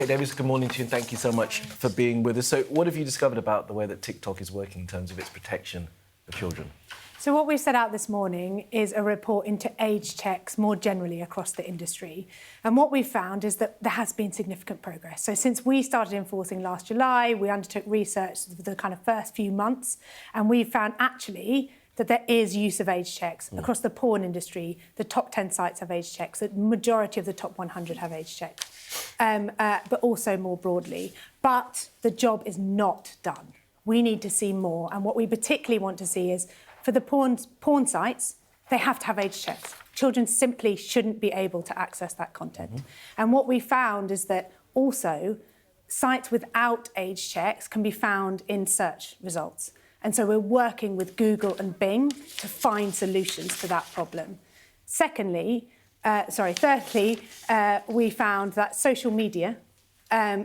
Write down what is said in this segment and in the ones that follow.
Hey, Davis, good morning to you and thank you so much for being with us. So what have you discovered about the way that TikTok is working in terms of its protection of children? So what we've set out this morning is a report into age checks more generally across the industry. And what we've found is that there has been significant progress. So since we started enforcing last July, we undertook research for the kind of first few months, and we found actually that there is use of age checks across the porn industry. The top 10 sites have age checks. The majority of the top 100 have age checks, but also more broadly. But the job is not done. We need to see more. And what we particularly want to see is for the porn sites, they have to have age checks. Children simply shouldn't be able to access that content. And what we found is that also sites without age checks can be found in search results. And so we're working with Google and Bing to find solutions to that problem. Thirdly, we found that social media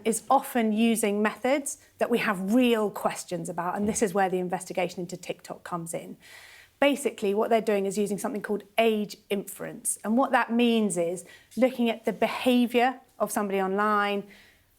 is often using methods that we have real questions about, and this is where the investigation into TikTok comes in. Basically, what they're doing is using something called age inference. And what that means is looking at the behaviour of somebody online,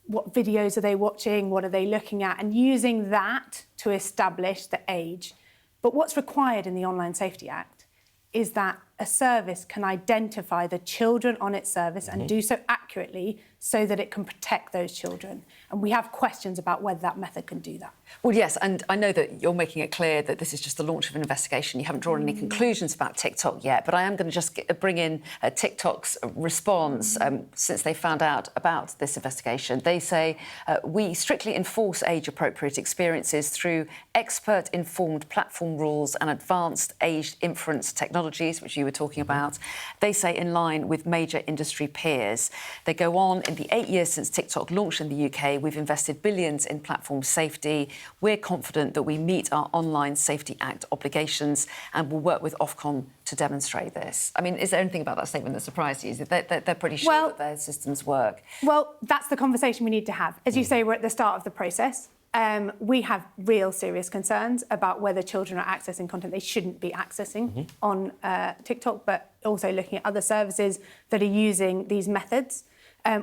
what videos are they watching, what are they looking at, and using that to establish the age. But what's required in the Online Safety Act is that a service can identify the children on its service and do so accurately so that it can protect those children. And we have questions about whether that method can do that. Well, yes, and I know that you're making it clear that this is just the launch of an investigation. You haven't drawn any conclusions about TikTok yet, but I am going to just bring in TikTok's response since they found out about this investigation. They say, we strictly enforce age-appropriate experiences through expert-informed platform rules and advanced age inference technologies, which you were talking about. They say in line with major industry peers. They go on, in the 8 years since TikTok launched in the UK, we've invested billions in platform safety. We're confident that we meet our Online Safety Act obligations and will work with Ofcom to demonstrate this. I mean, is there anything about that statement that surprised you? They're pretty sure that their systems work. Well, that's the conversation we need to have. As you say, we're at the start of the process. We have real serious concerns about whether children are accessing content they shouldn't be accessing on TikTok, but also looking at other services that are using these methods.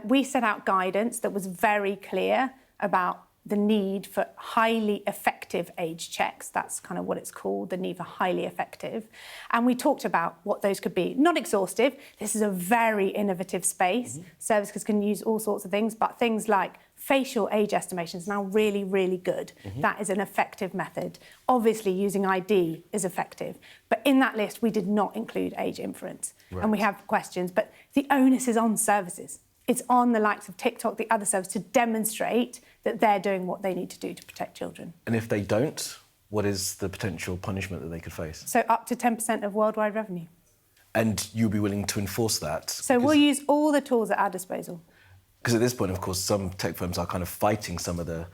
We set out guidance that was very clear about the need for highly effective age checks. That's kind of what it's called, the need for highly effective. And we talked about what those could be. Not exhaustive. This is a very innovative space. Services can use all sorts of things, but things like facial age estimation is now really, really good. That is an effective method. Obviously, using ID is effective. But in that list, we did not include age inference. And we have questions. But the onus is on services. It's on the likes of TikTok, the other services, to demonstrate that they're doing what they need to do to protect children. And if they don't, what is the potential punishment that they could face? So up to 10% of worldwide revenue. And you'll be willing to enforce that? So we'll use all the tools at our disposal. Because at this point, of course, some tech firms are kind of fighting some of the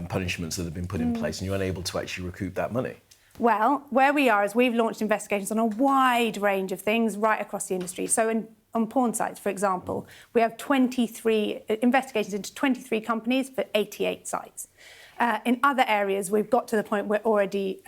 punishments that have been put in place, and you're unable to actually recoup that money. Well, where we are is we've launched investigations on a wide range of things right across the industry. So on porn sites, for example, we have 23 investigations into 23 companies for 88 sites. In other areas, we've got to the point where we're already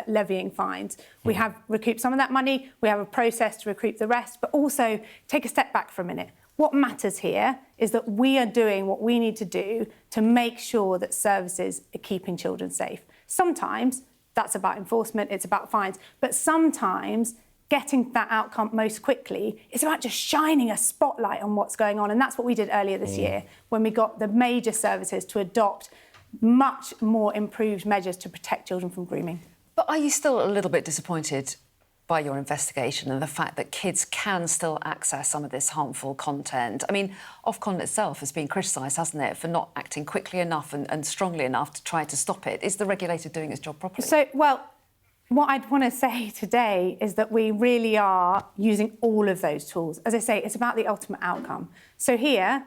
levying fines. We have recouped some of that money. We have a process to recoup the rest, but also take a step back for a minute. What matters here is that we are doing what we need to do to make sure that services are keeping children safe. Sometimes that's about enforcement, it's about fines, but sometimes getting that outcome most quickly is about just shining a spotlight on what's going on. And that's what we did earlier this year when we got the major services to adopt much more improved measures to protect children from grooming. But are you still a little bit disappointed by your investigation and the fact that kids can still access some of this harmful content? I mean, Ofcom itself has been criticised, hasn't it, for not acting quickly enough and strongly enough to try to stop it. Is the regulator doing its job properly? So, well, what I'd want to say today is that we really are using all of those tools. As I say, it's about the ultimate outcome. So here,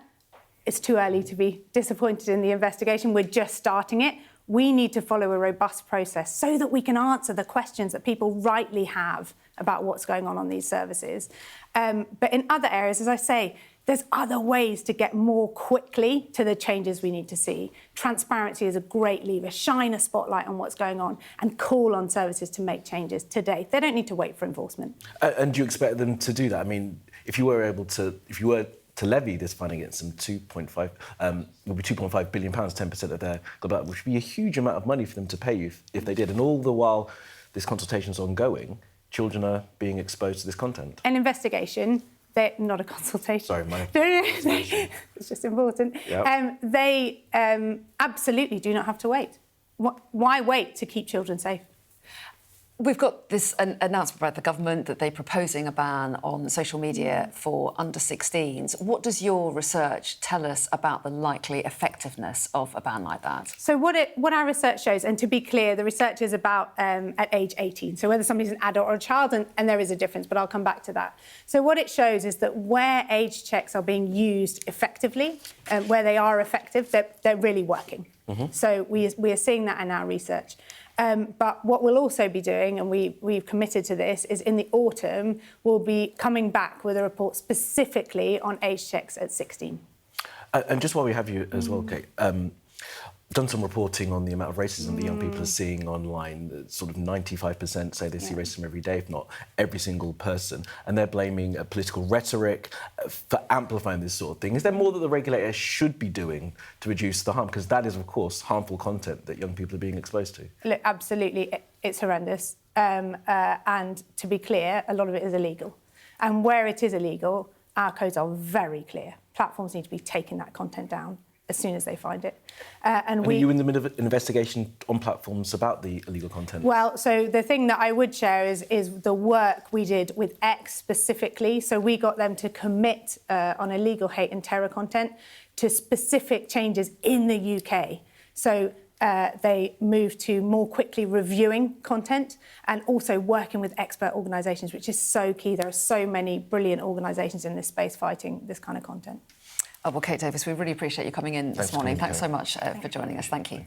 it's too early to be disappointed in the investigation. We're just starting it. We need to follow a robust process so that we can answer the questions that people rightly have about what's going on these services. But in other areas, as I say, there's other ways to get more quickly to the changes we need to see. Transparency is a great lever. Shine a spotlight on what's going on and call on services to make changes today. They don't need to wait for enforcement. And do you expect them to do that? I mean, if you were to levy this fine against them, will be £2.5 billion, 10% of their global, which would be a huge amount of money for them to pay you if they did. And all the while this consultation is ongoing, children are being exposed to this content. An investigation, not a consultation. Sorry, it's just important. Yep. They absolutely do not have to wait. Why wait to keep children safe? We've got this announcement by the government that they're proposing a ban on social media for under 16s. What does your research tell us about the likely effectiveness of a ban like that? So what our research shows, and to be clear, the research is about at age 18, so whether somebody's an adult or a child, and there is a difference, but I'll come back to that. So what it shows is that where age checks are being used effectively, where they are effective, they're really working. Mm-hmm. So we are seeing that in our research. But what we'll also be doing, and we've committed to this, is in the autumn, we'll be coming back with a report specifically on age checks at 16. And just while we have you as well, Kate, done some reporting on the amount of racism that young people are seeing online. Sort of 95% say they see racism every day, if not every single person. And they're blaming political rhetoric for amplifying this sort of thing. Is there more that the regulator should be doing to reduce the harm? Because that is, of course, harmful content that young people are being exposed to. Look, absolutely, it's horrendous. And to be clear, a lot of it is illegal. And where it is illegal, our codes are very clear. Platforms need to be taking that content down as soon as they find it. And are you in the middle of an investigation on platforms about the illegal content? Well, so the thing that I would share is the work we did with X specifically. So we got them to commit on illegal hate and terror content to specific changes in the UK. So they moved to more quickly reviewing content and also working with expert organisations, which is so key. There are so many brilliant organisations in this space fighting this kind of content. Well, Kate Davis, we really appreciate you coming in this morning. Thanks so much for joining us. Thank you.